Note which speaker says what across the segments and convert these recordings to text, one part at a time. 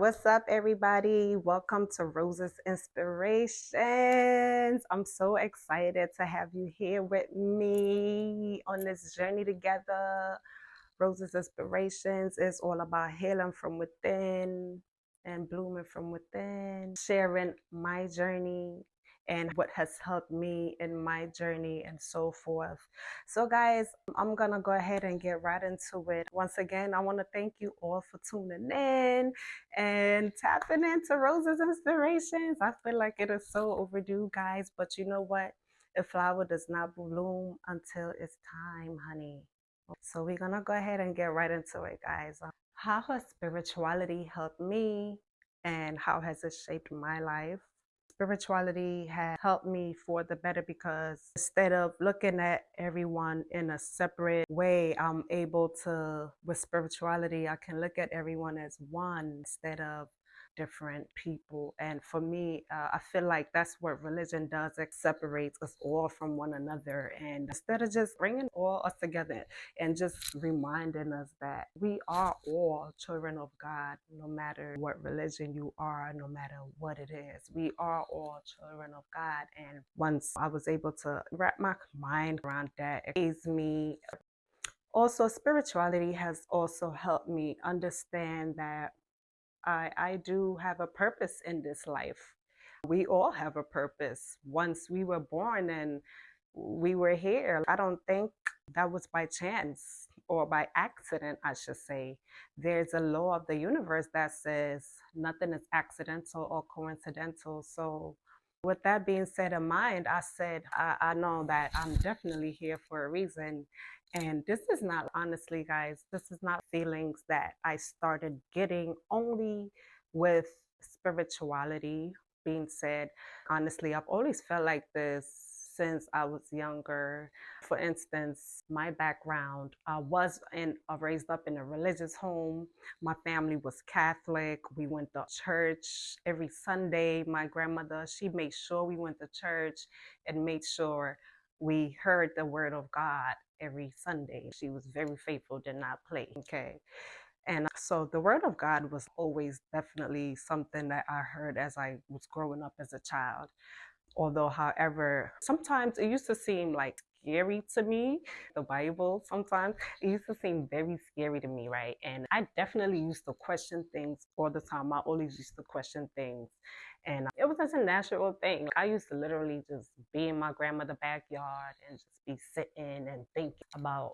Speaker 1: What's up, everybody? Welcome to Rose's Inspirations. I'm so excited to have you here with me on this journey together. Rose's Inspirations is all about healing from within and blooming from within, sharing my journey and what has helped me in my journey and so forth. So guys, I'm gonna go ahead and get right into it. Once again, I want to thank you all for tuning in and tapping into Rose's Inspirations. I feel like it is so overdue, guys, but you know what? A flower does not bloom until it's time, honey. So we're gonna go ahead and get right into it, guys. How has spirituality helped me and how has it shaped my life? Spirituality has helped me for the better because instead of looking at everyone in a separate way, I'm able to, with spirituality, I can look at everyone as one instead of different people. And for me, I feel like that's what religion does. It separates us all from one another. And instead of just bringing all us together and just reminding us that we are all children of God, no matter what religion you are, no matter what it is. We are all children of God. And once I was able to wrap my mind around that, it gave me. Also, spirituality has also helped me understand that I do have a purpose in this life. We all have a purpose. Once we were born and we were here, I don't think that was by chance or by accident, I should say. There's a law of the universe that says nothing is accidental or coincidental. So, with that being said in mind, I said, I know that I'm definitely here for a reason. And this is not, honestly, guys, this is not feelings that I started getting only with spirituality being said. Honestly, I've always felt like this since I was younger. For instance, my background, I was raised up in a religious home. My family was Catholic. We went to church every Sunday. My grandmother, she made sure we went to church and made sure we heard the word of God every Sunday. She was very faithful, did not play. Okay. And so the word of God was always definitely something that I heard as I was growing up as a child. Although, however, sometimes it used to seem like scary to me, the Bible, sometimes it used to seem very scary to me, right? And I definitely used to question things all the time. I always used to question things. And it was just a natural thing. I used to literally just be in my grandmother's backyard and just be sitting and thinking about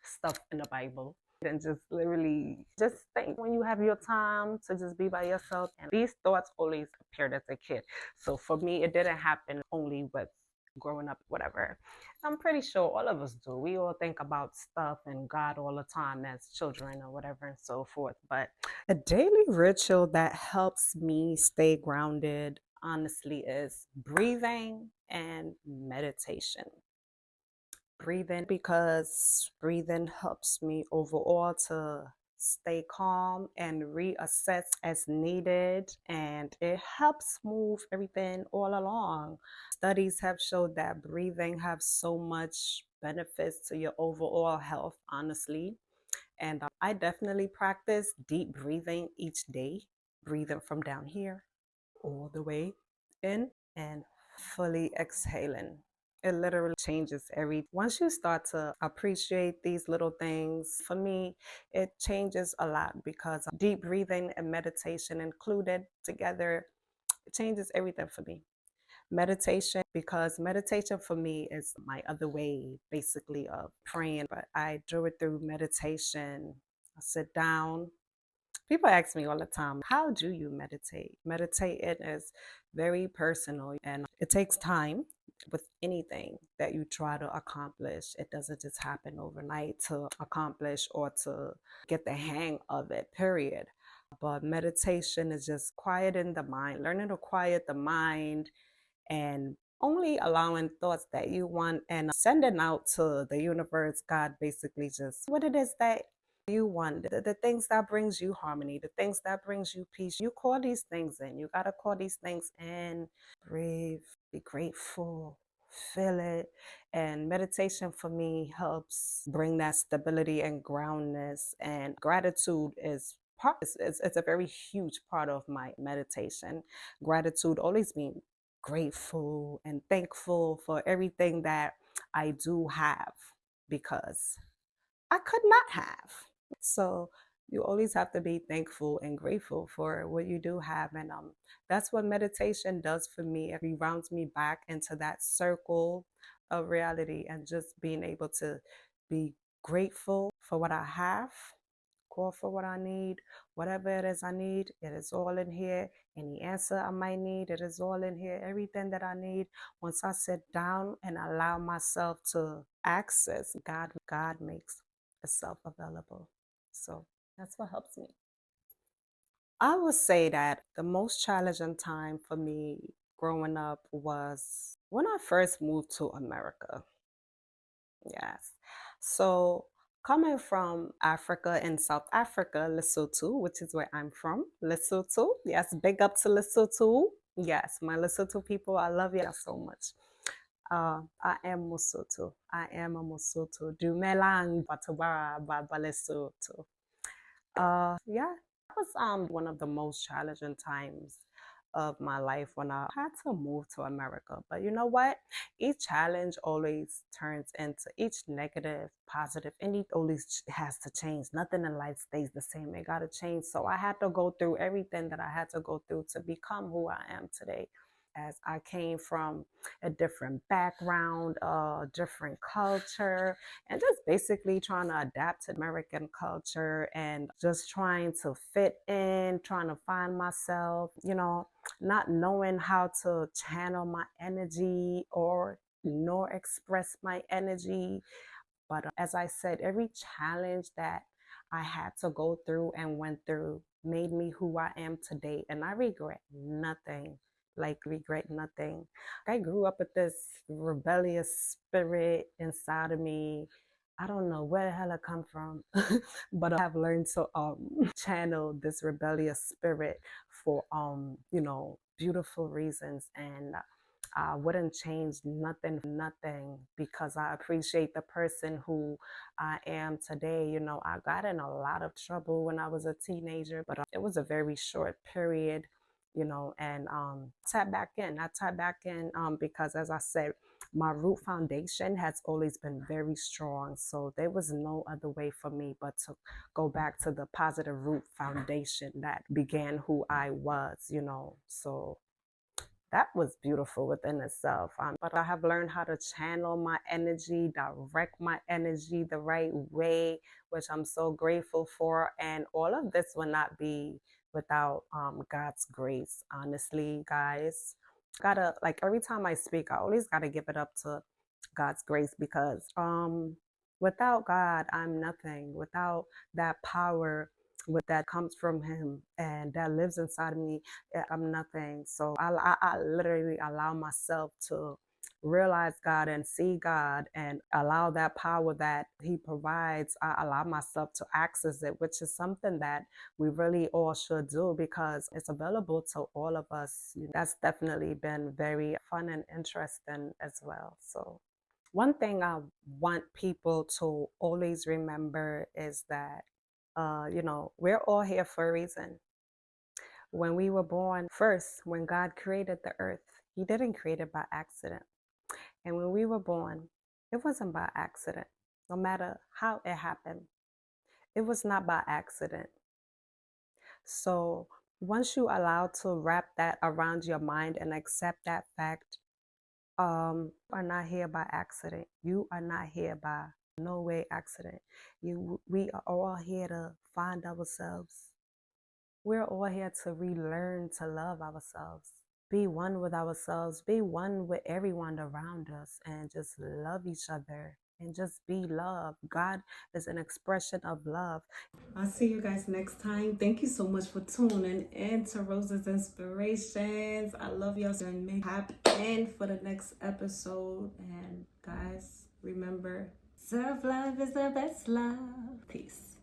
Speaker 1: stuff in the Bible and just literally just think when you have your time to just be by yourself. And these thoughts always appeared as a kid. So for me, it didn't happen only with growing up, whatever. I'm pretty sure all of us do. We all think about stuff and God all the time as children or whatever and so forth. But a daily ritual that helps me stay grounded, honestly, is breathing and meditation. Breathing, because breathing helps me overall to stay calm and reassess as needed, and it helps move everything all along. Studies have showed that breathing have so much benefits to your overall health, honestly. And I definitely practice deep breathing each day, breathing from down here all the way in and fully exhaling. It literally changes every. Once you start to appreciate these little things, for me, it changes a lot because deep breathing and meditation included together, it changes everything for me. Meditation, because meditation for me is my other way basically of praying, but I do it through meditation. I sit down. People ask me all the time, how do you meditate? Meditating is very personal and it takes time with anything that you try to accomplish. It doesn't just happen overnight to accomplish or to get the hang of it, period. But meditation is just quieting the mind, learning to quiet the mind and only allowing thoughts that you want and sending out to the universe, God, basically just what it is that you want, the things that brings you harmony, the things that brings you peace. You call these things in. You got to call these things in. Breathe, be grateful, feel it. And meditation for me helps bring that stability and groundness. And gratitude is part. It's a very huge part of my meditation. Gratitude, always being grateful and thankful for everything that I do have, because I could not have. So you always have to be thankful and grateful for what you do have. And that's what meditation does for me. It rounds me back into that circle of reality, and just being able to be grateful for what I have, call for what I need, whatever it is I need, it is all in here. Any answer I might need, it is all in here. Everything that I need, once I sit down and allow myself to access God makes itself available. So that's what helps me. I would say that the most challenging time for me growing up was when I first moved to America. Yes. So coming from Africa, in South Africa, Lesotho, which is where I'm from, Lesotho. Yes, big up to Lesotho. Yes, my Lesotho people, I love you so much. I am Lesotho. I am a Lesotho. Dumelang batho ba Lesotho. Yeah, that was one of the most challenging times of my life when I had to move to America. But you know what? Each challenge always turns into each negative, positive, and it always has to change. Nothing in life stays the same. It got to change. So I had to go through everything that I had to go through to become who I am today. As I came from a different background, a different culture, and just basically trying to adapt to American culture and just trying to fit in, trying to find myself, not knowing how to channel my energy or nor express my energy. But as I said, every challenge that I had to go through and went through made me who I am today. And I regret nothing. Like, regret nothing. I grew up with this rebellious spirit inside of me. I don't know where the hell it come from, but I have learned to channel this rebellious spirit for beautiful reasons. And I wouldn't change nothing, because I appreciate the person who I am today. I got in a lot of trouble when I was a teenager, but it was a very short period, and I tapped back in because, as I said, my root foundation has always been very strong. So there was no other way for me but to go back to the positive root foundation that began who I was, So that was beautiful within itself. But I have learned how to channel my energy, direct my energy the right way, which I'm so grateful for. And all of this would not be without God's grace. Honestly, guys, gotta, like, every time I speak, I always gotta give it up to God's grace, because without God, I'm nothing. Without that power that comes from Him and that lives inside of me, I'm nothing. So I literally allow myself to realize God and see God and allow that power that He provides. I allow myself to access it, which is something that we really all should do, because it's available to all of us. That's definitely been very fun and interesting as well. So one thing I want people to always remember is that, we're all here for a reason. When we were born, first, when God created the earth, He didn't create it by accident. And when we were born, it wasn't by accident. No matter how it happened, it was not by accident. So once you allow to wrap that around your mind and accept that fact, are not here by accident. You are not here by no way accident. We are all here to find ourselves. We're all here to relearn to love ourselves, be one with ourselves, be one with everyone around us, and just love each other and just be love. God is an expression of love. I'll see you guys next time. Thank you so much for tuning in to Rosa's Inspirations. I love y'all, and may tap in for the next episode. And guys, remember, self-love is the best love. Peace.